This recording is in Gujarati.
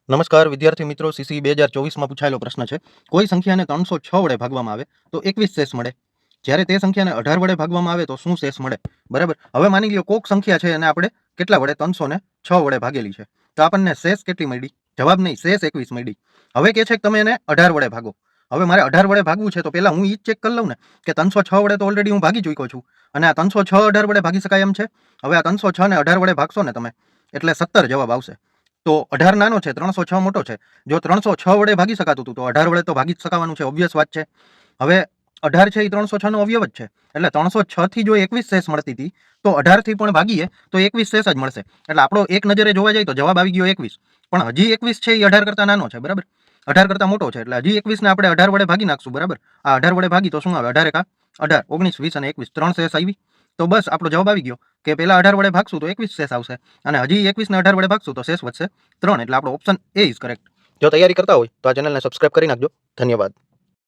નમસ્કાર વિદ્યાર્થી મિત્રો, સીસી 2024માં પૂછાયેલો પ્રશ્ન છે. કોઈ સંખ્યાને 306 વડે ભાગવામાં આવે તો 21 શેષ મળે. જ્યારે તે સંખ્યાને 18 વડે ભાગવામાં આવે તો શું શેષ મળે? બરાબર. હવે માની લ્યો કોક સંખ્યા છે અને આપણે કેટલા વડે 306 વડે ભાગેલી છે, તો આપણને શેષ કેટલી મળી? જવાબ નહીં, શેષ 21 મળી. હવે કે છે કે તમે એને 18 વડે ભાગો. હવે મારે 18 વડે ભાગવું છે તો પહેલા હું ઈ ચેક કરી લઉં ને કે 306 વડે તો ઓલરેડી હું ભાગી ચૂક્યો છું અને આ 306 18 વડે ભાગી શકાય એમ છે. હવે આ 306 ને 18 વડે ભાગશો ને તમે એટલે 17 જવાબ આવશે. તો 18 નાનો છે, 306 મોટો છે. જો 306 વડે ભાગી શકાતું હતું તો 18 વડે તો ભાગી જ શકાવાનું છે, ઓબ્વિયસ વાત છે. હવે 18 છે એ 306 નો અવયવ જ છે, એટલે 306 થી જો 21 શેષ મળતી હતી તો 18 થી પણ ભાગીએ તો 21 શેષ જ મળશે. એટલે આપણો એક નજરે જોવા જાય તો જવાબ આવી ગયો 21. પણ હજી 21 છે એ 18 કરતા નાનો છે, બરાબર. 18 કરતા મોટો છે, એટલે હજી 21 ને આપણે 18 વડે ભાગી નાખશું, બરાબર. આ 18 વડે ભાગી તો શું આવે? 18 એકા 18, 19, 20 અને 21 3 શેષ આવી. તો બસ આપણો જવાબ આવી ગયો કે પહેલા 18 વડે ભાગશું તો 21 શેષ આવશે અને હજી 21 ને 18 વડે ભાગશું તો શેષ વધશે 3. એટલે આપણો ઓપ્શન એ ઇઝ કરેક્ટ. જો તૈયારી કરતા હોય તો આ ચેનલને સબસ્ક્રાઇબ કરી નાખજો. ધન્યવાદ.